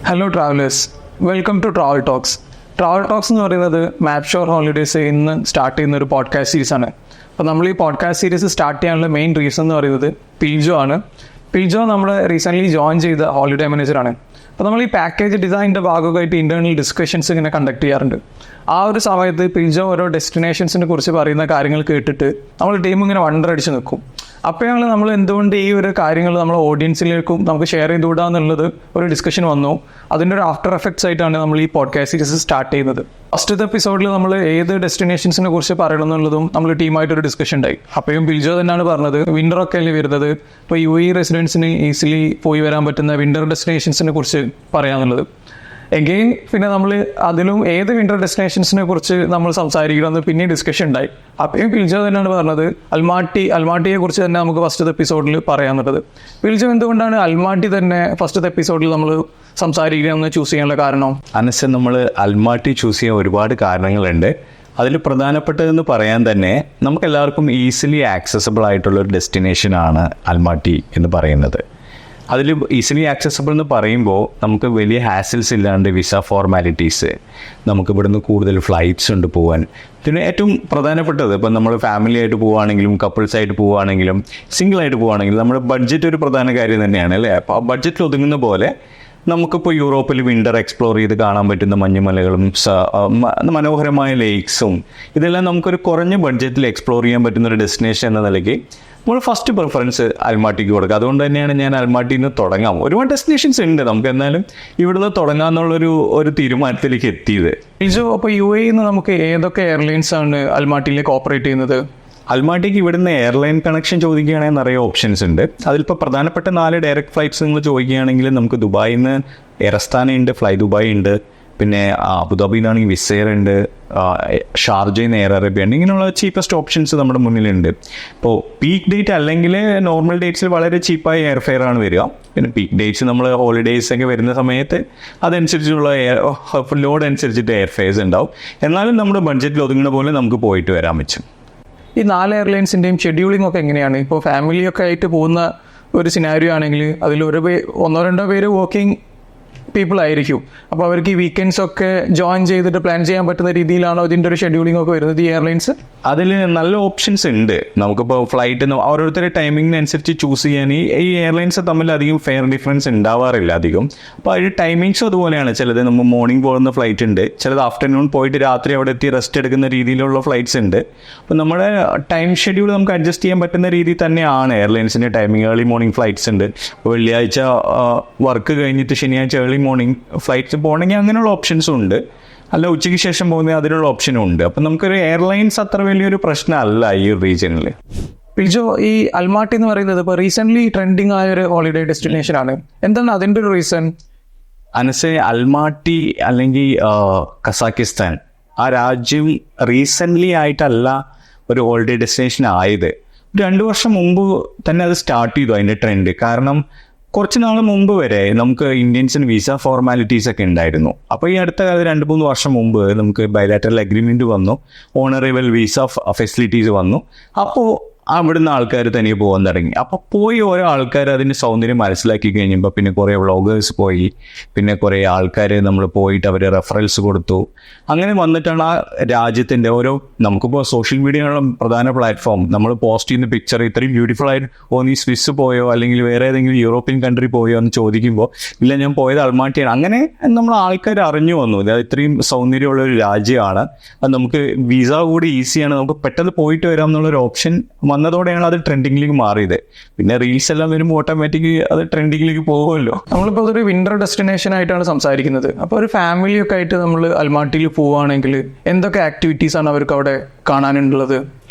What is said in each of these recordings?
Hello travellers, welcome to travel talks. Travel talks എന്ന് പറയുന്നത് മാപ്ഷോർ holidays ഇന്ന് സ്റ്റാർട്ട് ചെയ്യുന്ന ഒരു പോഡ്കാസ്റ്റ് സീരീസാണ്. അപ്പോൾ നമ്മൾ ഈ പോഡ്കാസ്റ്റ് സീരീസ് സ്റ്റാർട്ട് ചെയ്യാനുള്ള മെയിൻ റീസൺ എന്ന് പറയുന്നത് പിൽജോ ആണ്. പിൽജോ നമ്മൾ റീസെൻ്റ്ലി ജോയിൻ ചെയ്ത ഹോളിഡേ മാനേജറാണ്. അപ്പോൾ നമ്മൾ ഈ പാക്കേജ് ഡിസൈനിൻ്റെ ഭാഗമായിട്ട് ഇൻറ്റേർണൽ ഡിസ്കഷൻസ് ഇങ്ങനെ കണ്ടക്ട് ചെയ്യാറുണ്ട്. ആ ഒരു സമയത്ത് പിൽജോ ഓരോ ഡെസ്റ്റിനേഷൻസിനെ കുറിച്ച് പറയുന്ന കാര്യങ്ങൾ കേട്ടിട്ട് നമ്മൾ ടീം ഇങ്ങനെ വണ്ടർ അടിച്ച് നിൽക്കും. അപ്പോഴാണ് നമ്മൾ എന്തുകൊണ്ട് ഈ ഒരു കാര്യങ്ങൾ നമ്മളെ ഓഡിയൻസിലേക്കും നമുക്ക് ഷെയർ ചെയ്തുകൂടാന്നുള്ളത് ഒരു ഡിസ്കഷൻ വന്നു. അതിൻ്റെ ഒരു ആഫ്റ്റർ എഫക്ട്സ് ആയിട്ടാണ് നമ്മൾ ഈ പോഡ്കാസ്റ്റ് സീരീസ് സ്റ്റാർട്ട് ചെയ്യുന്നത്. ഫസ്റ്റത്തെ എപ്പിസോഡിൽ നമ്മൾ ഏത് ഡെസ്റ്റിനേഷൻസിനെ കുറിച്ച് പറയണം എന്നുള്ളതും നമ്മൾ ടീമായിട്ടൊരു ഡിസ്കഷൻ ഉണ്ടായി. അപ്പോഴും പിൽജോ തന്നെയാണ് പറഞ്ഞത് വിൻ്ററൊക്കെ അല്ലേ വരുന്നത്, ഇപ്പോൾ UAE റെസിഡൻസിന് ഈസിലി പോയി വരാൻ പറ്റുന്ന വിൻ്റർ ഡെസ്റ്റിനേഷൻസിനെ കുറിച്ച് പറയാന്നുള്ളത്. എഗെയിൻ പിന്നെ നമ്മൾ അതിലും ഏത് വിൻ്റർ ഡെസ്റ്റിനേഷൻസിനെ കുറിച്ച് നമ്മൾ സംസാരിക്കണമെന്ന് പിന്നെ ഡിസ്കഷൻ ഉണ്ടായി. അപ്പോഴും പിൽജോ തന്നെയാണ് പറഞ്ഞത് അൽമാട്ടിയെ കുറിച്ച് തന്നെ നമുക്ക് ഫസ്റ്റത്തെ എപ്പിസോഡിൽ പറയാനുള്ളത്. പിൽജോ എന്തുകൊണ്ടാണ് അൽമാട്ടി തന്നെ ഫസ്റ്റത്തെ എപ്പിസോഡിൽ നമ്മൾ സംസാരിക്കണമെന്ന് ചൂസ് ചെയ്യാനുള്ള കാരണം? അനസ്, നമ്മൾ അൽമാട്ടി ചൂസ് ചെയ്യാൻ ഒരുപാട് കാരണങ്ങളുണ്ട്. അതിൽ പ്രധാനപ്പെട്ടതെന്ന് പറയാൻ തന്നെ നമുക്കെല്ലാവർക്കും ഈസിലി ആക്സസബിൾ ആയിട്ടുള്ളൊരു ഡെസ്റ്റിനേഷനാണ് അൽമാട്ടി എന്ന് പറയുന്നത്. അതിൽ ഈസിലി ആക്സസബിൾ എന്ന് പറയുമ്പോൾ നമുക്ക് വലിയ ഹാസിൽസ് ഇല്ലാണ്ട് വിസ ഫോർമാലിറ്റീസ്, നമുക്ക് ഇവിടുന്ന് കൂടുതൽ ഫ്ലൈറ്റ്സ് ഉണ്ട് പോകാൻ. പിന്നെ ഏറ്റവും പ്രധാനപ്പെട്ടത് ഇപ്പം നമ്മൾ ഫാമിലി ആയിട്ട് പോവുകയാണെങ്കിലും കപ്പിൾസായിട്ട് പോവുകയാണെങ്കിലും സിംഗിളായിട്ട് പോവുകയാണെങ്കിലും നമ്മുടെ ബഡ്ജറ്റ് ഒരു പ്രധാന കാര്യം തന്നെയാണ് അല്ലേ. അപ്പോൾ ആ ബഡ്ജറ്റിൽ ഒതുങ്ങുന്ന പോലെ നമുക്കിപ്പോൾ യൂറോപ്പിൽ വിൻ്റർ എക്സ്പ്ലോർ ചെയ്ത് കാണാൻ പറ്റുന്ന മഞ്ഞുമലകളും മനോഹരമായ ലേക്സും ഇതെല്ലാം നമുക്കൊരു കുറഞ്ഞ ബഡ്ജറ്റിൽ എക്സ്പ്ലോർ ചെയ്യാൻ പറ്റുന്ന ഒരു ഡെസ്റ്റിനേഷൻ എന്ന നിലയ്ക്ക് നമ്മൾ ഫസ്റ്റ് പ്രിഫറൻസ് അൽമാട്ടിക്ക് കൊടുക്കുക. അതുകൊണ്ട് തന്നെയാണ് ഞാൻ അൽമാട്ടിയിൽ നിന്ന് തുടങ്ങാം. ഒരുപാട് ഡെസ്റ്റിനേഷൻസ് ഉണ്ട്, നമുക്ക് എന്നാലും ഇവിടുന്ന് തുടങ്ങാമെന്നുള്ളൊരു തീരുമാനത്തിലേക്ക് എത്തിയത്. അപ്പോൾ UAE നമുക്ക് ഏതൊക്കെ എയർലൈൻസ് ആണ് അൽമാട്ടിയിലേക്ക് ഓപ്പറേറ്റ് ചെയ്യുന്നത്? അൽമാട്ടിക്ക് ഇവിടുന്ന് എയർലൈൻ കണക്ഷൻ ചോദിക്കുകയാണെങ്കിൽ നിറയെ ഓപ്ഷൻസ് ഉണ്ട്. അതിലിപ്പോൾ പ്രധാനപ്പെട്ട 4 ഡയറക്റ്റ് ഫ്ലൈറ്റ്സ് നിങ്ങൾ ചോദിക്കുകയാണെങ്കിൽ നമുക്ക് ദുബായിൽ നിന്ന് എറസ്ഥാന ഉണ്ട്, ഫ്ലൈ ദുബായ് ഉണ്ട്, പിന്നെ അബുദാബിയിലാണെങ്കിൽ വിസെയർ ഉണ്ട്, ഷാർജയിൽ നിന്ന് എയർ അറേബ്യ ഉണ്ട്. ഇങ്ങനെയുള്ള ചീപ്പസ്റ്റ് ഓപ്ഷൻസ് നമ്മുടെ മുന്നിലുണ്ട്. ഇപ്പോൾ പീക്ക് ഡേറ്റ് അല്ലെങ്കിൽ നോർമൽ ഡേറ്റ്സിൽ വളരെ ചീപ്പായ എയർ ഫെയർ ആണ് വരിക. പിന്നെ പീക്ക് ഡേറ്റ്സ് നമ്മൾ ഹോളിഡേയ്സ് ഒക്കെ വരുന്ന സമയത്ത് അതനുസരിച്ചുള്ള ലോഡ് അനുസരിച്ചിട്ട് എയർ ഫെയർസ് ഉണ്ടാവും. എന്നാലും നമ്മുടെ ബഡ്ജറ്റിൽ ഒതുങ്ങുന്ന പോലെ നമുക്ക് പോയിട്ട് വരാൻ പറ്റും. ഈ 4 എയർലൈൻസിൻ്റെയും ഷെഡ്യൂളിംഗ് ഒക്കെ എങ്ങനെയാണ്? ഇപ്പോൾ ഫാമിലിയൊക്കെ ആയിട്ട് പോകുന്ന ഒരു സിനാരിയോ ആണെങ്കിൽ അതിൽ 1-2 പേര് വർക്കിംഗ് പീപ്പിൾ ആയിരിക്കും. അപ്പോൾ അവർക്ക് ഈ വീക്കെൻഡ്സ് ഒക്കെ ജോയിൻ ചെയ്തിട്ട് പ്ലാൻ ചെയ്യാൻ പറ്റുന്ന രീതിയിലാണോ ഇതിൻ്റെ ഒരു ഷെഡ്യൂളിംഗ് ഒക്കെ വരുന്നത് ഈ എയർലൈൻസ്? അതിൽ നല്ല ഓപ്ഷൻസ് ഉണ്ട്. നമുക്കിപ്പോൾ ഫ്ലൈറ്റ് ഓരോരുത്തരുടെ ടൈമിങ്ങിനനുസരിച്ച് ചൂസ് ചെയ്യാൻ ഈ എയർലൈൻസ് തമ്മിൽ അധികം ഫെയർ ഡിഫറൻസ് ഉണ്ടാവാറില്ല അധികം. അപ്പോൾ അതിൽ ടൈമിങ്സും അതുപോലെയാണ്. ചിലത് നമ്മൾ മോർണിംഗ് പോകുന്ന ഫ്ലൈറ്റ് ഉണ്ട്, ചിലത് ആഫ്റ്റർനൂൺ പോയിട്ട് രാത്രി അവിടെ എത്തി റെസ്റ്റ് എടുക്കുന്ന രീതിയിലുള്ള ഫ്ലൈറ്റ്സ് ഉണ്ട്. അപ്പോൾ നമ്മുടെ ടൈം ഷെഡ്യൂൾ നമുക്ക് അഡ്ജസ്റ്റ് ചെയ്യാൻ പറ്റുന്ന രീതിയിൽ തന്നെയാണ് എയർലൈൻസിൻ്റെ ടൈമിങ്. ഏർലി മോർണിംഗ് ഫ്ലൈറ്റ്സ് ഉണ്ട്. വെള്ളിയാഴ്ച വർക്ക് കഴിഞ്ഞിട്ട് ശനിയാഴ്ച ഏർലി മോർണിംഗ് ഫ്ലൈറ്റ്സ് പോകണമെങ്കിൽ അങ്ങനെയുള്ള ഓപ്ഷൻസും ഉണ്ട്. അല്ല ഉച്ചയ്ക്ക് ശേഷം പോകുന്ന അതിനുള്ള ഓപ്ഷനും ഉണ്ട്. അപ്പം നമുക്കൊരു എയർലൈൻസ് അത്ര വലിയൊരു പ്രശ്നമല്ല ഈ റീജിയനിൽ. പിൽജോ, ഈ അൽമാട്ടി എന്ന് പറയുന്നത് ഇപ്പോൾ റീസെൻ്റ്ലി ട്രെൻഡിങ് ആയ ഒരു ഹോളിഡേ ഡെസ്റ്റിനേഷൻ ആണ്. എന്താണ് അതിൻ്റെ ഒരു റീസൺ? അനസ്, അൽമാട്ടി അല്ലെങ്കിൽ കസാക്കിസ്ഥാൻ ആ രാജ്യം റീസെൻ്റ്ലി ആയിട്ടല്ല ഒരു ഹോളിഡേ ഡെസ്റ്റിനേഷൻ ആയത്. 2 വർഷം മുമ്പ് തന്നെ അത് സ്റ്റാർട്ട് ചെയ്തു അതിൻ്റെ ട്രെൻഡ്. കാരണം കുറച്ച് നാൾ മുമ്പ് വരെ നമുക്ക് ഇന്ത്യൻസിന് വിസ ഫോർമാലിറ്റീസ് ഒക്കെ ഉണ്ടായിരുന്നു. അപ്പോൾ ഈ അടുത്ത കാലത്ത് 2-3 വർഷം മുമ്പ് നമുക്ക് ബൈലാറ്ററൽ അഗ്രിമെൻറ്റ് വന്നു, ഓണറബിൾ വിസ ഫെസിലിറ്റീസ് വന്നു. അപ്പോൾ അവിടുന്ന് ആൾക്കാർ തനിയെ പോകാൻ തുടങ്ങി. അപ്പോൾ പോയി ഓരോ ആൾക്കാർ അതിൻ്റെ സൗന്ദര്യം മനസ്സിലാക്കി കഴിഞ്ഞപ്പോൾ പിന്നെ കുറേ വ്ളോഗേഴ്സ് പോയി, പിന്നെ കുറേ ആൾക്കാർ നമ്മൾ പോയിട്ട് അവർ റെഫറൻസ് കൊടുത്തു. അങ്ങനെ വന്നിട്ടാണ് ആ രാജ്യത്തിൻ്റെ നമുക്കിപ്പോൾ സോഷ്യൽ മീഡിയയുള്ള പ്രധാന പ്ലാറ്റ്ഫോം നമ്മൾ പോസ്റ്റ് ചെയ്യുന്ന പിക്ചർ ഇത്രയും ബ്യൂട്ടിഫുൾ ആയിട്ട് നീ സ്വിസ് പോയോ അല്ലെങ്കിൽ വേറെ ഏതെങ്കിലും യൂറോപ്യൻ കൺട്രി പോയോ എന്ന് ചോദിക്കുമ്പോൾ ഇല്ല ഞാൻ പോയത് അൽമാട്ടിയാണ്. അങ്ങനെ നമ്മൾ ആൾക്കാർ അറിഞ്ഞു വന്നു ഇത് ഇത്രയും സൗന്ദര്യമുള്ളൊരു രാജ്യമാണ്, അത് നമുക്ക് വിസ കൂടി ഈസിയാണ്, നമുക്ക് പെട്ടെന്ന് പോയിട്ട് വരാം എന്നുള്ളൊരു ഓപ്ഷൻ വന്നതോടെയാണ് അത് ട്രെൻഡിങ്ങിലേക്ക് മാറിയത്. പിന്നെ റീൽസ് എല്ലാം വരുമ്പോൾ ഓട്ടോമാറ്റിക് അത് ട്രെൻഡിങ്ങിലേക്ക് പോകുമല്ലോ. നമ്മളിപ്പോൾ അതൊരു വിൻ്റർ ഡെസ്റ്റിനേഷൻ ആയിട്ടാണ് സംസാരിക്കുന്നത്. അപ്പോൾ ഒരു ഫാമിലിയൊക്കെ ആയിട്ട് നമ്മൾ അൽമാട്ടിയിൽ പോവുകയാണെങ്കിൽ എന്തൊക്കെ ആക്ടിവിറ്റീസാണ് അവർക്ക് അവിടെ കാണാനുള്ളത്?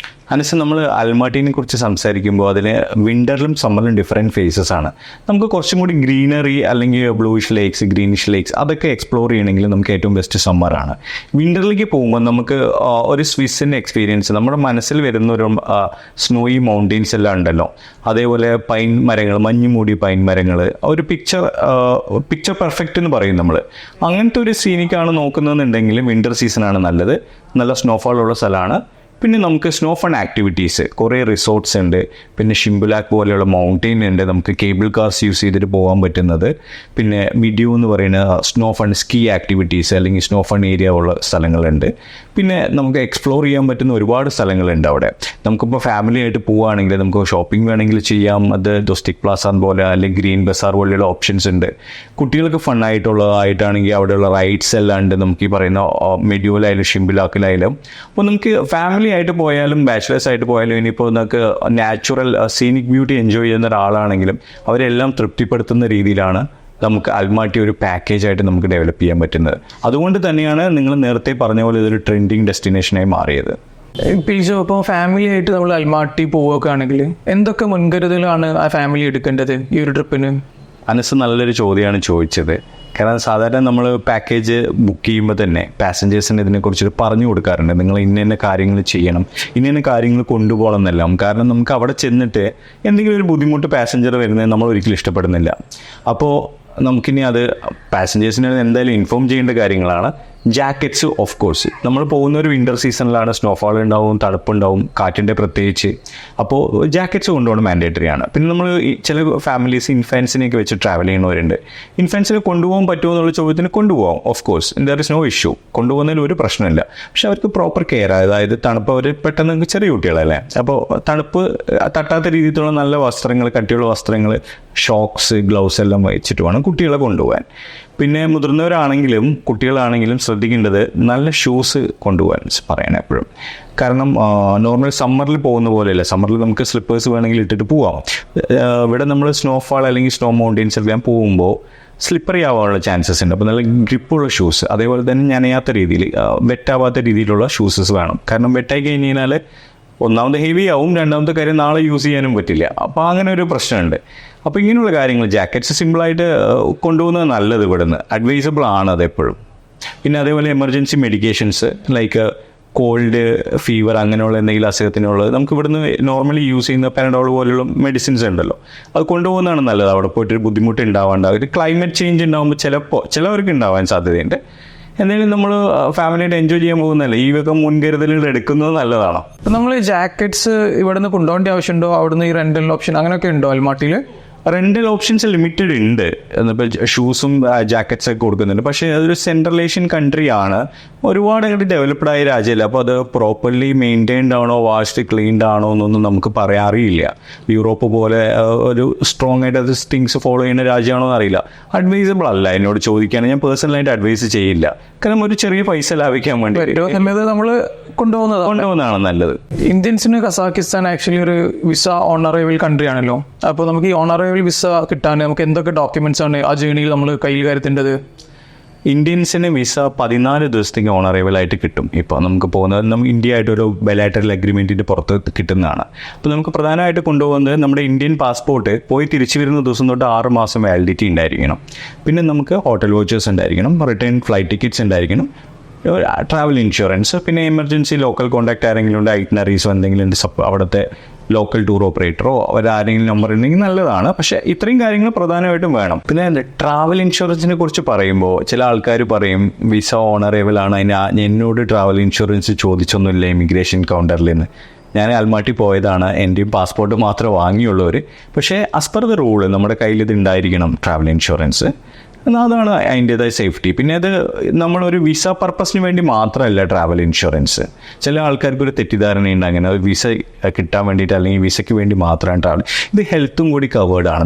അനസ്, നമ്മൾ അൽമാട്ടിനെ കുറിച്ച് സംസാരിക്കുമ്പോൾ അതിൽ വിൻ്ററിലും സമ്മറിലും ഡിഫറെൻറ്റ് ഫേസസ് ആണ്. നമുക്ക് കുറച്ചും കൂടി ഗ്രീനറി അല്ലെങ്കിൽ ബ്ലൂയിഷ് ലേക്സ്, ഗ്രീനിഷ് ലേക്സ് അതൊക്കെ എക്സ്പ്ലോർ ചെയ്യണമെങ്കിൽ നമുക്ക് ഏറ്റവും ബെസ്റ്റ് സമ്മറാണ്. വിൻ്ററിലേക്ക് പോകുമ്പോൾ നമുക്ക് ഒരു സ്വിസ്സിൻ്റെ എക്സ്പീരിയൻസ് നമ്മുടെ മനസ്സിൽ വരുന്ന ഒരു സ്നോയി മൗണ്ടെയിൻസ് എല്ലാം ഉണ്ടല്ലോ, അതേപോലെ പൈൻ മരങ്ങൾ, മഞ്ഞ് മൂടി പൈൻ മരങ്ങൾ, ഒരു പിക്ചർ പെർഫെക്റ്റ് എന്ന് പറയും നമ്മൾ. അങ്ങനത്തെ ഒരു സീനിക്കാണ് നോക്കുന്നതെന്നുണ്ടെങ്കിൽ വിൻ്റർ സീസണാണ് നല്ലത്. നല്ല സ്നോഫോൾ ഉള്ള സ്ഥലമാണ്. പിന്നെ നമുക്ക് സ്നോ ഫൺ ആക്ടിവിറ്റീസ് കുറേ റിസോർട്ട്സ് ഉണ്ട്. പിന്നെ ഷിംബുലാക്ക് പോലെയുള്ള മൗണ്ടെയിൻ ഉണ്ട്, നമുക്ക് കേബിൾ കാർസ് യൂസ് ചെയ്തിട്ട് പോകാൻ പറ്റുന്നത്. പിന്നെ മിഡിയോ എന്ന് പറയുന്ന സ്നോ ഫൺ സ്കീ ആക്ടിവിറ്റീസ് അല്ലെങ്കിൽ സ്നോ ഫൺ ഏരിയ ഉള്ള സ്ഥലങ്ങളുണ്ട്. പിന്നെ നമുക്ക് എക്സ്പ്ലോർ ചെയ്യാൻ പറ്റുന്ന ഒരുപാട് സ്ഥലങ്ങളുണ്ട് അവിടെ. നമുക്കിപ്പോൾ ഫാമിലി ആയിട്ട് പോവുകയാണെങ്കിൽ നമുക്ക് ഷോപ്പിംഗ് വേണമെങ്കിൽ ചെയ്യാം. അത് ഡൊസ്റ്റിക് പ്ലാസ പോലെ അല്ലെങ്കിൽ ഗ്രീൻ ബസാർ പോലെയുള്ള ഓപ്ഷൻസ് ഉണ്ട്. കുട്ടികൾക്ക് ഫണ്ണായിട്ടുള്ളതായിട്ടാണെങ്കിൽ അവിടെയുള്ള റൈഡ്സ് എല്ലാം ഉണ്ട്. നമുക്ക് ഈ പറയുന്ന മെഡിയോയിലായാലും ഷിംബുലാക്കിലായാലും. അപ്പോൾ നമുക്ക് ഫാമിലി ആയിട്ട് പോയാലും ബാച്ചിലേഴ്സ് ആയിട്ട് പോയാലും ഇനിയിപ്പോൾ നമുക്ക് നാച്ചുറൽ സീനിക് ബ്യൂട്ടി എൻജോയ് ചെയ്യുന്ന ഒരാളാണെങ്കിലും അവരെല്ലാം തൃപ്തിപ്പെടുത്തുന്ന രീതിയിലാണ് നമുക്ക് അൽമാട്ടി ഒരു പാക്കേജായിട്ട് നമുക്ക് ഡെവലപ്പ് ചെയ്യാൻ പറ്റുന്നത്. അതുകൊണ്ട് തന്നെയാണ് നിങ്ങൾ നേരത്തെ പറഞ്ഞ പോലെ ഇതൊരു ട്രെൻഡിങ് ഡെസ്റ്റിനേഷനായി മാറിയത്. ഇപ്പോൾ ഫാമിലി ആയിട്ട് നമ്മൾ അൽമാട്ടി പോവുകയൊക്കെ ആണെങ്കിൽ എന്തൊക്കെ മുൻകരുതലാണ് ആ ഫാമിലി എടുക്കേണ്ടത് ഈ ഒരു ട്രിപ്പിന്? അനസ് നല്ലൊരു ചോദ്യമാണ് ചോദിച്ചത്. കാരണം സാധാരണ നമ്മൾ പാക്കേജ് ബുക്ക് ചെയ്യുമ്പോൾ തന്നെ പാസഞ്ചേഴ്സിന് ഇതിനെക്കുറിച്ച് പറഞ്ഞു കൊടുക്കാറുണ്ട്. നിങ്ങൾ ഇന്ന കാര്യങ്ങൾ ചെയ്യണം, ഇന്ന കാര്യങ്ങൾ കൊണ്ടുപോകണം എന്നെല്ലാം. കാരണം നമുക്ക് അവിടെ ചെന്നിട്ട് എന്തെങ്കിലും ഒരു ബുദ്ധിമുട്ട് പാസഞ്ചർ വരുന്നത് നമ്മൾ ഒരിക്കലും ഇഷ്ടപ്പെടുന്നില്ല. അപ്പോൾ നമുക്കിനി അത് പാസഞ്ചേഴ്സിനെ എന്തായാലും ഇൻഫോം ചെയ്യേണ്ട കാര്യങ്ങളാണ്. ജാക്കറ്റ്സ് ഓഫ് കോഴ്സ്, നമ്മൾ പോകുന്ന ഒരു വിൻ്റർ സീസണിലാണ്, സ്നോഫാൾ ഉണ്ടാവും, തണുപ്പുണ്ടാവും, കാറ്റിൻ്റെ പ്രത്യേകിച്ച്. അപ്പോൾ ജാക്കറ്റ്സ് കൊണ്ടുപോകണം മാൻഡേറ്ററി ആണ്. പിന്നെ നമ്മൾ ചില ഫാമിലീസ് ഇൻഫാൻസിനെയൊക്കെ വെച്ച് ട്രാവൽ ചെയ്യുന്നവരുണ്ട്. ഇൻഫാൻസിനെ കൊണ്ടുപോകാൻ പറ്റുമോ എന്നുള്ള ചോദ്യത്തിന് കൊണ്ടുപോകാം. Of course, there is no issue, കൊണ്ടുപോകുന്നതിൽ ഒരു പ്രശ്നമില്ല. പക്ഷെ അവർക്ക് പ്രോപ്പർ കെയർ, അതായത് തണുപ്പ്, അവർ പെട്ടെന്ന് ചെറിയ കുട്ടികളല്ലേ, അപ്പോൾ തണുപ്പ് തട്ടാത്ത രീതിയിലുള്ള നല്ല വസ്ത്രങ്ങൾ, കട്ടിയുള്ള വസ്ത്രങ്ങൾ, ഷോക്സ്, ഗ്ലൗസ് എല്ലാം വെച്ചിട്ട് വേണം കുട്ടികളെ കൊണ്ടുപോകാൻ. പിന്നെ മുതിർന്നവരാണെങ്കിലും കുട്ടികളാണെങ്കിലും ശ്രദ്ധിക്കേണ്ടത് നല്ല ഷൂസ് കൊണ്ടുപോകാൻ പറയണം എപ്പോഴും. കാരണം നോർമൽ സമ്മറിൽ പോകുന്ന പോലെയല്ല, സമ്മറിൽ നമുക്ക് സ്ലിപ്പേഴ്സ് വേണമെങ്കിൽ ഇട്ടിട്ട് പോവാം. ഇവിടെ നമ്മൾ സ്നോഫാൾ അല്ലെങ്കിൽ സ്നോ മൗണ്ടെയിൻസ് എല്ലാം പോകുമ്പോൾ സ്ലിപ്പറി ആവാനുള്ള ചാൻസസ് ഉണ്ട്. അപ്പോൾ നല്ല ഗ്രിപ്പുള്ള ഷൂസ്, അതേപോലെ തന്നെ നനയാത്ത രീതിയിൽ, വെറ്റാവാത്ത രീതിയിലുള്ള ഷൂസസ് വേണം. കാരണം വെറ്റായി കഴിഞ്ഞ് കഴിഞ്ഞാൽ ഒന്നാമത് ഹെവി ആവും, രണ്ടാമത്തെ കാര്യം നാളെ യൂസ് ചെയ്യാനും പറ്റില്ല. അപ്പോൾ അങ്ങനെ ഒരു പ്രശ്നമുണ്ട്. അപ്പോൾ ഇങ്ങനെയുള്ള കാര്യങ്ങൾ ജാക്കറ്റ്സ് സിമ്പിളായിട്ട് കൊണ്ടുപോകുന്നത് നല്ലത്, ഇവിടുന്ന് അഡ്വൈസബിൾ ആണ് അതെപ്പോഴും. പിന്നെ അതേപോലെ emergency medications like cold, fever അങ്ങനെയുള്ള എന്തെങ്കിലും അസുഖത്തിനുള്ളത് നമുക്ക് ഇവിടുന്ന് നോർമലി യൂസ് ചെയ്യുന്ന പാരഡോൾ പോലുള്ള മെഡിസിൻസ് ഉണ്ടല്ലോ, അത് കൊണ്ടുപോകുന്നതാണ് നല്ലത്. അവിടെ പോയിട്ട് ബുദ്ധിമുട്ട് ഉണ്ടാവാണ്ട്. ഒരു ക്ലൈമറ്റ് ചേഞ്ച് ഉണ്ടാകുമ്പോൾ ചിലവർക്ക് ഉണ്ടാവാൻ സാധ്യതയുണ്ട്. എന്തെങ്കിലും നമ്മൾ ഫാമിലിയായിട്ട് എൻജോയ് ചെയ്യാൻ പോകുന്നതല്ലേ, ഈ വക മുൻകരുതലുകൾ എടുക്കുന്നത് നല്ലതാണ്. അപ്പം നമ്മൾ ജാക്കറ്റ്സ് ഇവിടെ നിന്ന് കൊണ്ടുപോകേണ്ട ആവശ്യമുണ്ടോ? അവിടുന്ന് ഈ റെൻ്റൽ ഓപ്ഷൻ അങ്ങനെയൊക്കെ ഉണ്ടോ അൽമാട്ടിയിൽ? റെൻ്റൽ ഓപ്ഷൻസ് ലിമിറ്റഡ് ഉണ്ട്. എന്നിപ്പോൾ ഷൂസും ജാക്കറ്റ്സ് ഒക്കെ കൊടുക്കുന്നുണ്ട്. പക്ഷേ അതൊരു സെൻട്രൽ ഏഷ്യൻ കൺട്രി ആണ്, ഒരുപാട് ഡെവലപ്ഡ് ആയ രാജ്യമല്ല. അപ്പോൾ അത് പ്രോപ്പർലി മെയിൻറ്റൈൻഡ് ആണോ, വാഷ്ഡ് ക്ലീൻഡ് ആണോ എന്നൊന്നും നമുക്ക് പറയാൻ അറിയില്ല. യൂറോപ്പ് പോലെ ഒരു സ്ട്രോങ് ആയിട്ട് അത് തിങ്സ് ഫോളോ ചെയ്യുന്ന രാജ്യമാണോ എന്ന് അറിയില്ല. അഡ്വൈസബിൾ അല്ല എന്നോട് ചോദിക്കുകയാണെങ്കിൽ ഞാൻ പേഴ്സണലായിട്ട് അഡ്വൈസ് ചെയ്യില്ല. കാരണം ഒരു ചെറിയ പൈസ ലാഭിക്കാൻ വേണ്ടി ഏറ്റവും നല്ലത് നമ്മൾ കൊണ്ടുപോകുന്നതാണ് നല്ലത്. ഇന്ത്യൻസിന് കസാക്കിസ്ഥാൻ ആക്ച്വലി ഒരു വിസ ഓണറേബിൾ കൺട്രി ആണല്ലോ. അപ്പോൾ നമുക്ക് ഈ ഓണറേബിൾ വിസ കിട്ടാൻ നമുക്ക് എന്തൊക്കെ ഡോക്യുമെന്റ്സ് ആണ് ആ ജേണിയിൽ നമ്മൾ കയ്യിൽ കരുത്തേണ്ടത്? ഇന്ത്യൻസിന് വിസ 14 ദിവസത്തേക്ക് ഓണറേബിൾ ആയിട്ട് കിട്ടും. ഇപ്പോൾ നമുക്ക് പോകുന്നത് നമ്മൾ ഇന്ത്യ ആയിട്ടൊരു ബൈലാറ്ററൽ അഗ്രിമെൻറ്റിൻ്റെ പുറത്ത് കിട്ടുന്നതാണ്. അപ്പോൾ നമുക്ക് പ്രധാനമായിട്ട് കൊണ്ടുപോകുന്നത് നമ്മുടെ ഇന്ത്യൻ പാസ്പോർട്ട് പോയി തിരിച്ചു വരുന്ന ദിവസം തൊട്ട് 6 മാസം വാലിഡിറ്റി ഉണ്ടായിരിക്കണം. പിന്നെ നമുക്ക് ഹോട്ടൽ വോച്ചേഴ്സ് ഉണ്ടായിരിക്കണം, റിട്ടേൺ ഫ്ലൈറ്റ് ടിക്കറ്റ്സ് ഉണ്ടായിരിക്കണം, ട്രാവൽ ഇൻഷുറൻസ്, പിന്നെ എമർജൻസി ലോക്കൽ കോൺടാക്ട് ആരെങ്കിലും ഉണ്ട്, ഐറ്റിനറീസോ എന്തെങ്കിലും അവിടുത്തെ ലോക്കൽ ടൂർ ഓപ്പറേറ്ററോ അവരാരെങ്കിലും നമ്പർ ഉണ്ടെങ്കിൽ നല്ലതാണ്. പക്ഷേ ഇത്രയും കാര്യങ്ങൾ പ്രധാനമായിട്ടും വേണം. പിന്നെ ട്രാവൽ ഇൻഷുറൻസിനെ കുറിച്ച് പറയുമ്പോൾ ചില ആൾക്കാർ പറയും വിസ ഓണറേബിൾ ആണ്, എന്നോട് ട്രാവൽ ഇൻഷുറൻസ് ചോദിച്ചൊന്നുമില്ല ഇമിഗ്രേഷൻ കൗണ്ടറിൽ നിന്ന്. ഞാൻ അൽമാട്ടി പോയതാണ്, എൻ്റെയും പാസ്പോർട്ട് മാത്രമേ വാങ്ങിയുള്ളവർ. പക്ഷേ ആസ് പെർ ദ റൂള് നമ്മുടെ കയ്യിൽ ഇത് ഉണ്ടായിരിക്കണം ട്രാവൽ ഇൻഷുറൻസ്. അതാണ് അതിൻ്റേതായ സേഫ്റ്റി. പിന്നെ അത് നമ്മളൊരു വിസ പർപ്പസിന് വേണ്ടി മാത്രമല്ല ട്രാവൽ ഇൻഷുറൻസ്. ചില ആൾക്കാർക്ക് ഒരു തെറ്റിദ്ധാരണയുണ്ട്, അങ്ങനെ വിസ കിട്ടാൻ വേണ്ടിയിട്ട് അല്ലെങ്കിൽ വിസയ്ക്ക് വേണ്ടി മാത്രമാണ് ട്രാവൽ. ഇത് ഹെൽത്തും കൂടി കവേർഡ് ആണ്.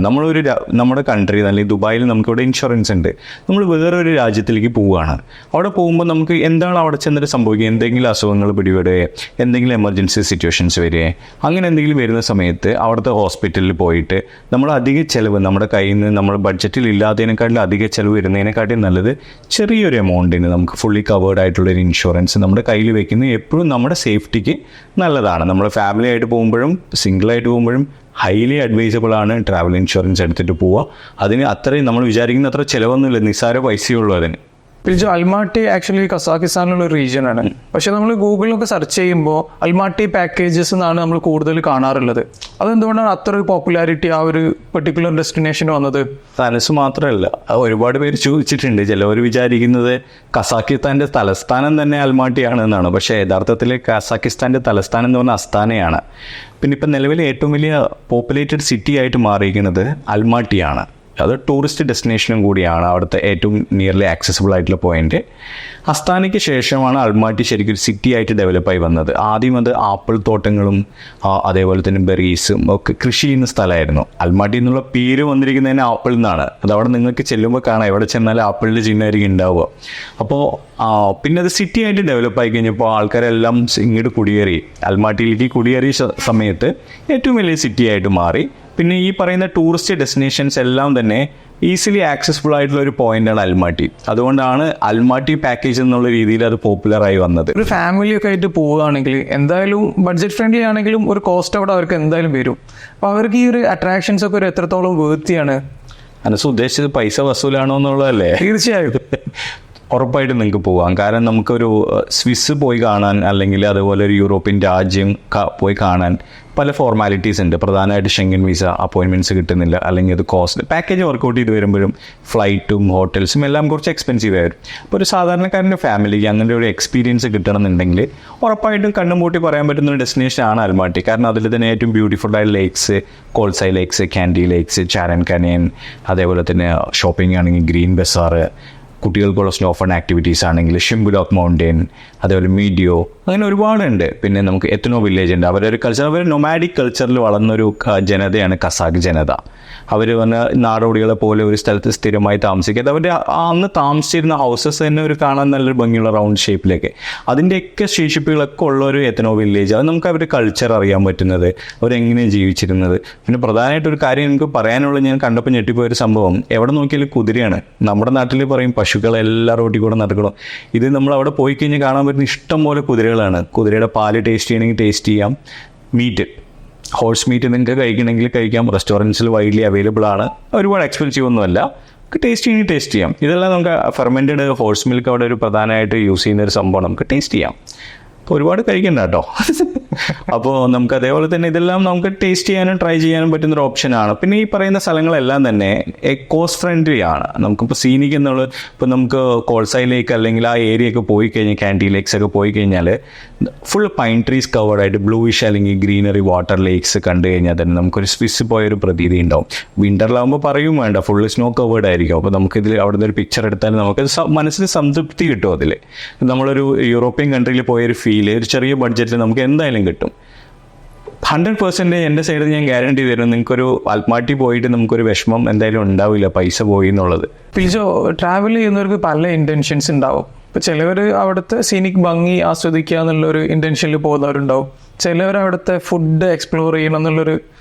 നമ്മുടെ കൺട്രി അല്ലെങ്കിൽ ദുബായിൽ നമുക്കിവിടെ ഇൻഷുറൻസ് ഉണ്ട്. നമ്മൾ വേറൊരു രാജ്യത്തിലേക്ക് പോവുകയാണ്. അവിടെ പോകുമ്പോൾ നമുക്ക് എന്താണ് അവിടെ ചെന്നിട്ട് സംഭവിക്കുക, എന്തെങ്കിലും അസുഖങ്ങൾ പിടിപെടുകയോ എന്തെങ്കിലും എമർജൻസി സിറ്റുവേഷൻസ് വരികയോ അങ്ങനെ എന്തെങ്കിലും വരുന്ന സമയത്ത് അവിടുത്തെ ഹോസ്പിറ്റലിൽ പോയിട്ട് നമ്മൾ അധിക ചിലവ് നമ്മുടെ കയ്യിൽ നിന്ന് നമ്മൾ ബഡ്ജറ്റിൽ ഇല്ലാത്തതിനേക്കാളും അധിക ചിലവ് വരുന്നതിനെക്കാട്ടിയും നല്ലത് ചെറിയൊരു എമൗണ്ടിന് നമുക്ക് ഫുള്ളി കവേർഡ് ആയിട്ടുള്ളൊരു ഇൻഷുറൻസ് നമ്മുടെ കയ്യിൽ വെക്കുന്നത് എപ്പോഴും നമ്മുടെ സേഫ്റ്റിക്ക് നല്ലതാണ്. നമ്മൾ ഫാമിലി ആയിട്ട് പോകുമ്പോഴും സിംഗിളായിട്ട് പോകുമ്പോഴും ഹൈലി അഡ്വൈസബിൾ ആണ് ട്രാവൽ ഇൻഷുറൻസ് എടുത്തിട്ട് പോവുക. അതിന് അത്രയും നമ്മൾ വിചാരിക്കുന്ന അത്ര ചിലവൊന്നുമില്ല, നിസ്സാര പൈസയുള്ളൂ അതിന്. പിൽജോ, അൽമാട്ടി ആക്ച്വലി കസാഖിസ്ഥാനിലുള്ള ഒരു റീജിയൻ ആണ്. പക്ഷെ നമ്മൾ ഗൂഗിളിലൊക്കെ സെർച്ച് ചെയ്യുമ്പോൾ അൽമാട്ടി പാക്കേജസ് എന്നാണ് നമ്മൾ കൂടുതൽ കാണാറുള്ളത്. അതെന്തുകൊണ്ടാണ് അത്ര ഒരു പോപ്പുലാരിറ്റി ആ ഒരു പെർട്ടിക്കുലർ ഡെസ്റ്റിനേഷന് വന്നത്? തലസ് മാത്രമല്ല, ഒരുപാട് പേര് ചോദിച്ചിട്ടുണ്ട്. ചിലവർ വിചാരിക്കുന്നത് കസാഖിസ്ഥാന്റെ തലസ്ഥാനം തന്നെ അൽമാട്ടിയാണ് എന്നാണ്. പക്ഷേ യഥാർത്ഥത്തിൽ കസാഖിസ്ഥാന്റെ തലസ്ഥാനം എന്ന് പറഞ്ഞാൽ അസ്താനയാണ്. പിന്നെ ഇപ്പം നിലവിൽ ഏറ്റവും വലിയ പോപ്പുലേറ്റഡ് സിറ്റി ആയിട്ട് മാറിയിരിക്കുന്നത് അൽമാട്ടിയാണ്. അത് ടൂറിസ്റ്റ് ഡെസ്റ്റിനേഷനും കൂടിയാണ്, അവിടുത്തെ ഏറ്റവും നിയർലി ആക്സസിബിൾ ആയിട്ടുള്ള പോയിന്റ്. അസ്താനയ്ക്ക് ശേഷമാണ് അൽമാട്ടി ശരിക്കും ഒരു സിറ്റി ആയിട്ട് ഡെവലപ്പായി വന്നത്. ആദ്യം അത് ആപ്പിൾ തോട്ടങ്ങളും അതേപോലെ തന്നെ ബെറീസും ഒക്കെ കൃഷി ചെയ്യുന്ന സ്ഥലമായിരുന്നു. അൽമാട്ടി എന്നുള്ള പേര് വന്നിരിക്കുന്നതിന് ആപ്പിൾ നിന്നാണ്. അതവിടെ നിങ്ങൾക്ക് ചെല്ലുമ്പോൾ കാണാം, എവിടെ ചെന്നാലും ആപ്പിളിൻ്റെ ചിഹ്നമായിരിക്കും ഉണ്ടാവുക. അപ്പോൾ പിന്നെ അത് സിറ്റി ആയിട്ട് ഡെവലപ്പായി കഴിഞ്ഞപ്പോൾ ആൾക്കാരെല്ലാം ഇങ്ങോട്ട് കുടിയേറി. അൽമാട്ടിയിലേക്ക് കുടിയേറിയ സമയത്ത് ഏറ്റവും വലിയ സിറ്റി ആയിട്ട് മാറി. പിന്നെ ഈ പറയുന്ന ടൂറിസ്റ്റ് ഡെസ്റ്റിനേഷൻസ് എല്ലാം തന്നെ ഈസിലി ആക്സസിബിൾ ആയിട്ടുള്ള ഒരു പോയിന്റാണ് അൽമാട്ടി. അതുകൊണ്ടാണ് അൽമാട്ടി പാക്കേജ് എന്നുള്ള രീതിയിൽ അത് പോപ്പുലറായി വന്നത്. ഒരു ഫാമിലിയൊക്കെ ആയിട്ട് പോവുകയാണെങ്കിൽ എന്തായാലും ബഡ്ജറ്റ് ഫ്രണ്ട്ലി ആണെങ്കിലും ഒരു കോസ്റ്റ് അവിടെ അവർക്ക് എന്തായാലും വരും. അപ്പോൾ അവർക്ക് ഈ ഒരു അട്രാക്ഷൻസ് ഒക്കെ ഒരു എത്രത്തോളം വേർത്തിയാണ്? മനസ്സ് ഉദ്ദേശിച്ചത് പൈസ വസൂലാണോ എന്നുള്ളതല്ലേ? തീർച്ചയായും. ഉറപ്പായിട്ടും നിങ്ങൾക്ക് പോകാം. കാരണം നമുക്കൊരു സ്വിസ് പോയി കാണാൻ, അല്ലെങ്കിൽ അതുപോലെ ഒരു യൂറോപ്യൻ രാജ്യം പോയി കാണാൻ പല ഫോർമാലിറ്റീസ് ഉണ്ട്. പ്രധാനമായിട്ട് ഷെങ്കൻ വിസ അപ്പോയിൻമെൻറ്റ്സ് കിട്ടുന്നില്ല, അല്ലെങ്കിൽ അത് കോസ്റ്റ് പാക്കേജ് വർക്കൗട്ട് ചെയ്ത് വരുമ്പോഴും ഫ്ലൈറ്റും ഹോട്ടൽസും എല്ലാം കുറച്ച് എക്സ്പെൻസീവ് ആയിരുന്നു. അപ്പോൾ ഒരു സാധാരണക്കാരൻ്റെ ഫാമിലിക്ക് അങ്ങനെ ഒരു എക്സ്പീരിയൻസ് കിട്ടണമെന്നുണ്ടെങ്കിൽ ഉറപ്പായിട്ടും കണ്ണും പൂട്ടി പറയാൻ പറ്റുന്ന ഒരു ഡെസ്റ്റിനേഷൻ ആണ് അൽമാട്ടി. കാരണം അതിൽ തന്നെ ഏറ്റവും ബ്യൂട്ടിഫുൾ ആയ ലേക്സ്, കോൾസൈ ലേക്സ്, ക്യാൻഡി ലേക്സ്, ചാരൻ കനയൻ, അതേപോലെ തന്നെ ഷോപ്പിംഗ് ആണെങ്കിൽ ഗ്രീൻ ബസാർ, കുട്ടികൾക്കുള്ള സ്നോ ഫൺ ആക്ടിവിറ്റീസ് ആണെങ്കിൽ ഷിംബുലോക്ക് മൗണ്ടെയിൻ, അതേപോലെ മീഡിയോ, അങ്ങനെ ഒരുപാടുണ്ട്. പിന്നെ നമുക്ക് എത്നോ വില്ലേജ് ഉണ്ട്. അവരൊരു കൾച്ചർ, അവർ നൊമാഡിക് കൾച്ചറിൽ വളർന്നൊരു ജനതയാണ് കസാഖ് ജനത. അവർ വന്ന് നാടോടികളെ പോലെ ഒരു സ്ഥലത്ത് സ്ഥിരമായി താമസിക്കുക. അവരുടെ അന്ന് താമസിച്ചിരുന്ന ഹൗസസ് തന്നെ ഒരു കാണാൻ നല്ലൊരു ഭംഗിയുള്ള റൗണ്ട് ഷേപ്പിലേക്ക്, അതിൻ്റെയൊക്കെ ശേഷിപ്പുകളൊക്കെ ഉള്ള ഒരു എത്നോ വില്ലേജ്. അത് നമുക്ക് അവരുടെ കൾച്ചർ അറിയാൻ പറ്റുന്നത്, അവരെങ്ങനെയാണ് ജീവിച്ചിരുന്നത്. പിന്നെ പ്രധാനമായിട്ടൊരു കാര്യം എനിക്ക് പറയാനുള്ളത്, ഞാൻ കണ്ടപ്പോൾ ഞെട്ടിപ്പോയൊരു സംഭവം, എവിടെ നോക്കിയാലും കുതിരയാണ്. നമ്മുടെ നാട്ടിൽ പറയും പശുക്കളെല്ലാം റോട്ടിൽ കൂടെ നടക്കണം. ഇത് നമ്മൾ അവിടെ പോയി കഴിഞ്ഞാൽ കാണാൻ പറ്റുന്ന ഇഷ്ടം പോലെ കുതിരകളാണ്. കുതിരയുടെ പാല് ടേസ്റ്റ് ചെയ്യണമെങ്കിൽ ടേസ്റ്റ് ചെയ്യാം. മീറ്റ്, ഹോഴ്സ് മീറ്റ് നിങ്ങൾക്ക് കഴിക്കണമെങ്കിൽ കഴിക്കാം. റെസ്റ്റോറൻറ്റ്സിൽ വൈഡ്ലി അവൈലബിൾ ആണ്. ഒരുപാട് എക്സ്പെൻസീവ് ഒന്നുമല്ല. ടേസ്റ്റ് ചെയ്യണമെങ്കിൽ ടേസ്റ്റ് ചെയ്യാം. ഇതെല്ലാം നമുക്ക് ഫെർമെൻറ്റഡ് ഹോഴ്സ് മിൽക്ക് അവിടെ ഒരു പ്രധാനമായിട്ട് യൂസ് ചെയ്യുന്ന ഒരു സംഭവം നമുക്ക് ടേസ്റ്റ് ചെയ്യാം. അപ്പോൾ ഒരുപാട് കഴിക്കണ്ട കേട്ടോ. അപ്പോൾ നമുക്ക് അതേപോലെ തന്നെ ഇതെല്ലാം നമുക്ക് ടേസ്റ്റ് ചെയ്യാനും ട്രൈ ചെയ്യാനും പറ്റുന്നൊരു ഓപ്ഷനാണ്. പിന്നെ ഈ പറയുന്ന സ്ഥലങ്ങളെല്ലാം തന്നെ കോസ്റ്റ് ഫ്രണ്ട്ലി ആണ്. നമുക്കിപ്പോൾ സീനിക്ക് എന്നുള്ള, ഇപ്പോൾ നമുക്ക് കോൾസൈ ലേക്ക് അല്ലെങ്കിൽ ആ ഏരിയ ഒക്കെ പോയി കഴിഞ്ഞാൽ, ക്യാൻഡി ലേക്സ് ഒക്കെ പോയി കഴിഞ്ഞാൽ ഫുൾ പൈൻ ട്രീസ് കവേർഡ് ആയിട്ട് ബ്ലൂയിഷ് അല്ലെങ്കിൽ ഗ്രീനറി വാട്ടർ ലേക്സ് കണ്ടു കഴിഞ്ഞാൽ തന്നെ നമുക്കൊരു സ്വിസ് പോയൊരു പ്രതീതി ഉണ്ടാവും. വിൻ്ററിലാകുമ്പോൾ പറയും വേണ്ട, ഫുള്ള് സ്നോ കവേർഡ് ആയിരിക്കും. അപ്പോൾ നമുക്കിതിൽ അവിടുന്ന് ഒരു പിക്ചർ എടുത്താൽ നമുക്ക് മനസ്സിന് സംതൃപ്തി കിട്ടും. അതിൽ നമ്മളൊരു യൂറോപ്യൻ കൺട്രിയിൽ പോയൊരു ഫീല് ഒരു ചെറിയ ബഡ്ജറ്റിൽ നമുക്ക് എന്തായാലും കിട്ടും. 100% എൻ്റെ സൈഡിൽ ഞാൻ ഗ്യാരണ്ടി തരും, നിങ്ങൾക്കൊരു അൽമാട്ടി പോയിട്ട് നമുക്കൊരു വിഷമം എന്തായാലും ഉണ്ടാവില്ല പൈസ പോയി എന്നുള്ളത്. പിൽജോ, ട്രാവൽ ചെയ്യുന്നവർക്ക് പല ഇൻറ്റൻഷൻസ് ഉണ്ടാവും. ഇപ്പോൾ ചിലവർ അവിടുത്തെ സീനിക് ഭംഗി ആസ്വദിക്കുക എന്നുള്ളൊരു ഇൻറ്റൻഷനിൽ പോകുന്നവരുണ്ടാവും. ചിലവർ അവിടുത്തെ ഫുഡ് എക്സ്പ്ലോർ ചെയ്യണം എന്നുള്ളൊരു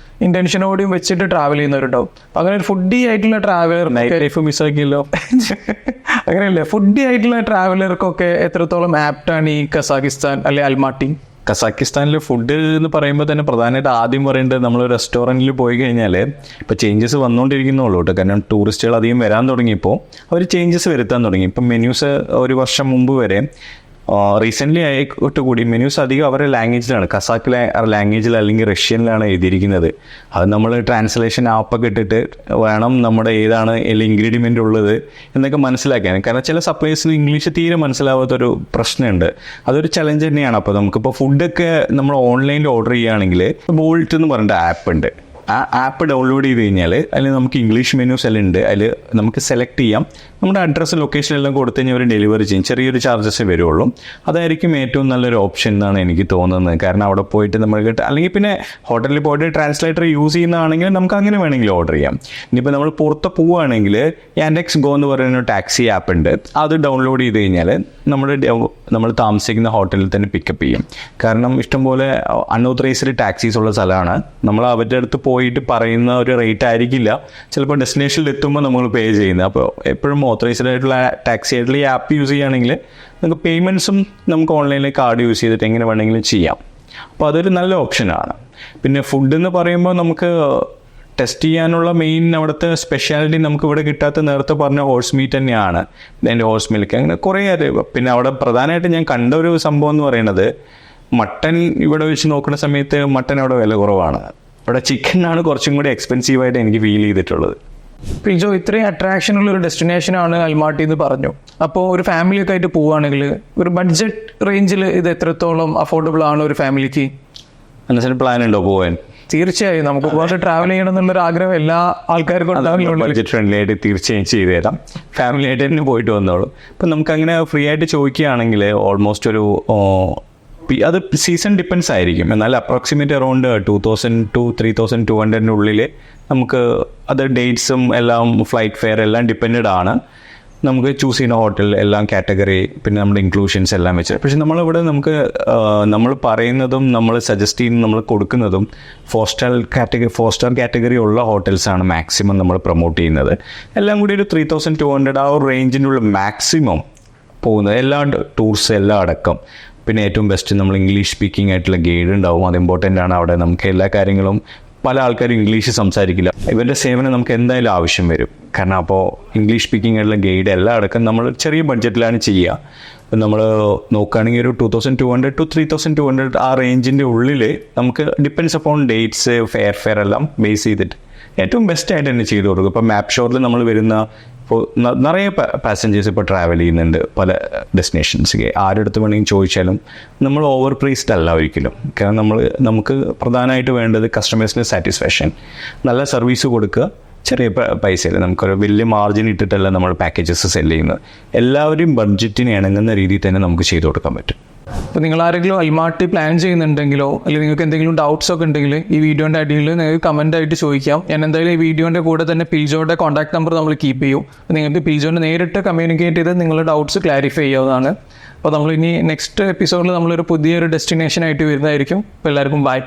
ഇൻറ്റൻഷനോടെയും വെച്ചിട്ട് ട്രാവൽ ചെയ്യുന്നവരുണ്ടാവും. അങ്ങനെ ഒരു ഫുഡി ആയിട്ടുള്ള ട്രാവലർ, നൈറ്റ് ലൈഫ് മിസ്സാക്കിയല്ലോ. അങ്ങനെയല്ലേ, ഫുഡി ആയിട്ടുള്ള ട്രാവലർക്കൊക്കെ എത്രത്തോളം ആപ്റ്റാണ് ഈ കസാഖിസ്ഥാൻ അല്ലെ അൽമാട്ടി? കസാഖിസ്ഥാനിൽ ഫുഡ് എന്ന് പറയുമ്പോൾ തന്നെ പ്രധാനമായിട്ട് ആദ്യം പറയേണ്ടത്, നമ്മൾ റെസ്റ്റോറൻറ്റിൽ പോയി കഴിഞ്ഞാൽ ഇപ്പോൾ ചേഞ്ചസ് വന്നുകൊണ്ടിരിക്കുന്നുള്ളൂ കേട്ടോ. കാരണം ടൂറിസ്റ്റുകൾ അധികം വരാൻ തുടങ്ങിയപ്പോൾ അവർ ചേഞ്ചസ് വരുത്താൻ തുടങ്ങി. ഇപ്പം മെനൂസ് ഒരു വർഷം മുമ്പ് വരെ റീസെൻ്റ്ലി ആയിട്ട് കൂടി മെനൂസ് അധികം അവരുടെ ലാംഗ്വേജിലാണ്, കസാഖ് ലാംഗ്വേജിൽ അല്ലെങ്കിൽ റഷ്യനിലാണ് എഴുതിയിരിക്കുന്നത്. അത് നമ്മൾ ട്രാൻസ്ലേഷൻ ആപ്പൊക്കെ ഇട്ടിട്ട് വേണം നമ്മുടെ ഏതാണ് ഇൻഗ്രീഡിയൻറ്റ് ഉള്ളത് എന്നൊക്കെ മനസ്സിലാക്കാൻ. കാരണം ചില സപ്ലൈസിൽ ഇംഗ്ലീഷ് തീരെ മനസ്സിലാവാത്തൊരു പ്രശ്നമുണ്ട്. അതൊരു ചലഞ്ച് തന്നെയാണ്. അപ്പോൾ നമുക്കിപ്പോൾ ഫുഡൊക്കെ നമ്മൾ ഓൺലൈനിൽ ഓർഡർ ചെയ്യുകയാണെങ്കിൽ ബോൾട്ട് എന്ന് പറഞ്ഞിട്ട് ആപ്പ് ഉണ്ട്. ആ ആപ്പ് ഡൗൺലോഡ് ചെയ്ത് കഴിഞ്ഞാൽ അതിൽ നമുക്ക് ഇംഗ്ലീഷ് മെനൂസ് എല്ലാം ഉണ്ട്. അതിൽ നമുക്ക് സെലക്ട് ചെയ്യാം. നമ്മുടെ അഡ്രസ്സ് ലൊക്കേഷൻ എല്ലാം കൊടുത്തു കഴിഞ്ഞാൽ അവർ ഡെലിവറി ചെയ്യും. ചെറിയൊരു ചാർജസ് വരുള്ളൂ. അതായിരിക്കും ഏറ്റവും നല്ലൊരു ഓപ്ഷൻ എന്നാണ് എനിക്ക് തോന്നുന്നത്. കാരണം അവിടെ പോയിട്ട് നമ്മൾ അല്ലെങ്കിൽ പിന്നെ ഹോട്ടലിൽ പോയിട്ട് ട്രാൻസ്ലേറ്റർ യൂസ് ചെയ്യുന്നതാണെങ്കിൽ നമുക്ക് അങ്ങനെ വേണമെങ്കിൽ ഓർഡർ ചെയ്യാം. ഇനിയിപ്പോൾ നമ്മൾ പുറത്ത് പോവുകയാണെങ്കിൽ യാൻഡെക്സ് ഗോ എന്ന് പറയുന്ന ടാക്സി ആപ്പ് ഉണ്ട്. അത് ഡൗൺലോഡ് ചെയ്ത് കഴിഞ്ഞാൽ നമ്മൾ താമസിക്കുന്ന ഹോട്ടലിൽ തന്നെ പിക്കപ്പ് ചെയ്യും. കാരണം ഇഷ്ടംപോലെ അൺഓത്തറൈസ്ഡ് ടാക്സീസ് ഉള്ള സ്ഥലമാണ്. നമ്മൾ അവരുടെ അടുത്ത് പോയിട്ട് പറയുന്ന ഒരു റേറ്റ് ആയിരിക്കില്ല ചിലപ്പോൾ ഡെസ്റ്റിനേഷനിൽ എത്തുമ്പോൾ നമ്മൾ പേ ചെയ്യുന്നത്. അപ്പോൾ എപ്പോഴും ഓത്തറൈസ്ഡ് ആയിട്ടുള്ള ടാക്സി ആയിട്ടുള്ള ഈ ആപ്പ് യൂസ് ചെയ്യുകയാണെങ്കിൽ നമുക്ക് പേയ്മെൻറ്റ്സും നമുക്ക് ഓൺലൈനിൽ കാർഡ് യൂസ് ചെയ്തിട്ട് എങ്ങനെ വേണമെങ്കിലും ചെയ്യാം. അപ്പോൾ അതൊരു നല്ല ഓപ്ഷനാണ്. പിന്നെ ഫുഡ് എന്ന് പറയുമ്പോൾ നമുക്ക് ടെസ്റ്റ് ചെയ്യാനുള്ള മെയിൻ അവിടുത്തെ സ്പെഷ്യാലിറ്റി നമുക്ക് ഇവിടെ കിട്ടാത്ത നേരത്തെ പറഞ്ഞ ഹോഴ്സ് മീറ്റ് തന്നെയാണ്. അതിൻ്റെ ഹോഴ്സ് മിൽക്ക് അങ്ങനെ കുറേ പിന്നെ അവിടെ പ്രധാനമായിട്ട് ഞാൻ കണ്ട ഒരു സംഭവം എന്ന് പറയുന്നത് മട്ടൻ ഇവിടെ വെച്ച് നോക്കുന്ന സമയത്ത് മട്ടൻ അവിടെ വില കുറവാണ്. ഇവിടെ ചിക്കനാണ് കുറച്ചും കൂടി എക്സ്പെൻസീവായിട്ട് എനിക്ക് ഫീൽ ചെയ്തിട്ടുള്ളത്. പിൽജോ, ഇത്രയും അട്രാക്ഷൻ ഉള്ള ഒരു ഡെസ്റ്റിനേഷനാണ് അൽമാട്ടി എന്ന് പറഞ്ഞു. അപ്പോൾ ഒരു ഫാമിലിയൊക്കെ ആയിട്ട് പോവുകയാണെങ്കിൽ ഒരു ബഡ്ജറ്റ് റേഞ്ചിൽ ഇത് എത്രത്തോളം അഫോർഡബിൾ ആണ് ഒരു ഫാമിലിക്ക്? മനസ്സിന് പ്ലാൻ ഉണ്ടോ പോകാൻ? തീർച്ചയായും നമുക്ക് പോകാതെ ട്രാവൽ ചെയ്യണം എന്നുള്ളൊരു ആഗ്രഹം എല്ലാ ആൾക്കാർക്കും ഉണ്ടാവില്ല. ബഡ്ജറ്റ് ഫ്രണ്ട്ലി ആയിട്ട് തീർച്ചയായും ചെയ്തു തരാം. ഫാമിലി ആയിട്ട് തന്നെ പോയിട്ട് വന്നോളൂ. ഇപ്പം നമുക്കങ്ങനെ ഫ്രീ ആയിട്ട് ചോദിക്കുകയാണെങ്കിൽ ഓൾമോസ്റ്റ് ഒരു അത് സീസൺ ഡിപ്പെൻസ് ആയിരിക്കും. എന്നാൽ അപ്രോക്സിമേറ്റ് അറൗണ്ട് 2000 to 3200 നമുക്ക് അത് ഡേറ്റ്സും എല്ലാം ഫ്ലൈറ്റ് ഫെയർ എല്ലാം ഡിപ്പെൻഡ് ആണ്. നമുക്ക് ചൂസ് ചെയ്യുന്ന ഹോട്ടൽ എല്ലാം കാറ്റഗറി പിന്നെ നമ്മുടെ ഇൻക്ലൂഷൻസ് എല്ലാം വെച്ച്. പക്ഷെ നമ്മളിവിടെ നമ്മൾ പറയുന്നതും നമ്മൾ സജസ്റ്റ് ചെയ്യുന്നതും നമ്മൾ കൊടുക്കുന്നതും 4-star കാറ്റഗറി ഉള്ള ഹോട്ടൽസാണ് മാക്സിമം നമ്മൾ പ്രൊമോട്ട് ചെയ്യുന്നത്. എല്ലാം കൂടി ഒരു 3200 ആ ഒരു റേഞ്ചിനുള്ള മാക്സിമം പോകുന്നത് എല്ലാ ടൂർസ് എല്ലാം അടക്കം. പിന്നെ ഏറ്റവും ബെസ്റ്റ് നമ്മൾ ഇംഗ്ലീഷ് സ്പീക്കിംഗ് ആയിട്ടുള്ള ഗൈഡ് ഉണ്ടാവും. അത് ഇമ്പോർട്ടൻ്റ് ആണ്. അവിടെ നമുക്ക് എല്ലാ കാര്യങ്ങളും പല ആൾക്കാരും ഇംഗ്ലീഷ് സംസാരിക്കില്ല. ഇവരുടെ സേവനം നമുക്ക് എന്തായാലും ആവശ്യം വരും. കാരണം അപ്പോൾ ഇംഗ്ലീഷ് സ്പീക്കിംഗ് ആയിട്ടുള്ള ഗൈഡ് എല്ലാം അടക്കം നമ്മൾ ചെറിയ ബഡ്ജറ്റിലാണ് ചെയ്യുക. നമ്മൾ നോക്കുകയാണെങ്കിൽ ഒരു 2200 to 3200 ആ റേഞ്ചിൻ്റെ ഉള്ളിൽ നമുക്ക് ഡിപ്പെൻഡ്സ് അപ്പോൺ ഡേറ്റ്സ് ഫെയർ എല്ലാം ബേസ് ചെയ്തിട്ട് ഏറ്റവും ബെസ്റ്റായിട്ട് തന്നെ ചെയ്തു കൊടുക്കും. ഇപ്പോൾ മാപ്ഷോറിൽ നമ്മൾ വരുന്ന ഇപ്പോൾ നിറയെ പാസഞ്ചേഴ്സ് ഇപ്പോൾ ട്രാവൽ ചെയ്യുന്നുണ്ട് പല ഡെസ്റ്റിനേഷൻസിലേക്ക്. ആരുടെ വേണമെങ്കിൽ ചോദിച്ചാലും നമ്മൾ ഓവർ പ്രൈസ്ഡ് അല്ല ഒരിക്കലും. കാരണം നമുക്ക് പ്രധാനമായിട്ട് വേണ്ടത് കസ്റ്റമേഴ്സിന് സാറ്റിസ്ഫാക്ഷൻ, നല്ല സർവീസ് കൊടുക്കുക, ചെറിയ പൈസയിൽ നമുക്കൊരു വലിയ മാർജിൻ ഇട്ടിട്ടല്ല നമ്മൾ പാക്കേജസ് സെല് ചെയ്യുന്നത്. എല്ലാവരും ബഡ്ജറ്റിന് ഇണങ്ങുന്ന രീതിയിൽ തന്നെ നമുക്ക് ചെയ്തു കൊടുക്കാൻ പറ്റും. അപ്പോൾ നിങ്ങൾ ആരെങ്കിലും അൽമാട്ടി പ്ലാൻ ചെയ്യുന്നുണ്ടെങ്കിലോ അല്ലെങ്കിൽ നിങ്ങൾക്ക് എന്തെങ്കിലും ഡൗട്ട്സ് ഒക്കെ ഉണ്ടെങ്കിൽ ഈ വീഡിയോൻ്റെ അടിയിൽ നിങ്ങൾക്ക് കമൻ്റ് ആയിട്ട് ചോദിക്കാം. ഞാൻ എന്തായാലും ഈ വീഡിയോൻ്റെ കൂടെ തന്നെ പിൽജോയുടെ കോൺടാക്ട് നമ്പർ നമ്മൾ കീപ്പ് ചെയ്യും. നിങ്ങൾക്ക് പിൽജോനെ നേരിട്ട് കമ്മ്യൂണിക്കേറ്റ് ചെയ്ത് നിങ്ങളുടെ ഡൗട്ട്സ് ക്ലാരിഫൈ ചെയ്യാവുന്നതാണ്. അപ്പോൾ നമ്മളിനി നെക്സ്റ്റ് എപ്പിസോഡിൽ നമ്മളൊരു പുതിയൊരു ഡെസ്റ്റിനേഷൻ ആയിട്ട് വരുന്നതായിരിക്കും. അപ്പോൾ എല്ലാവർക്കും ബൈ.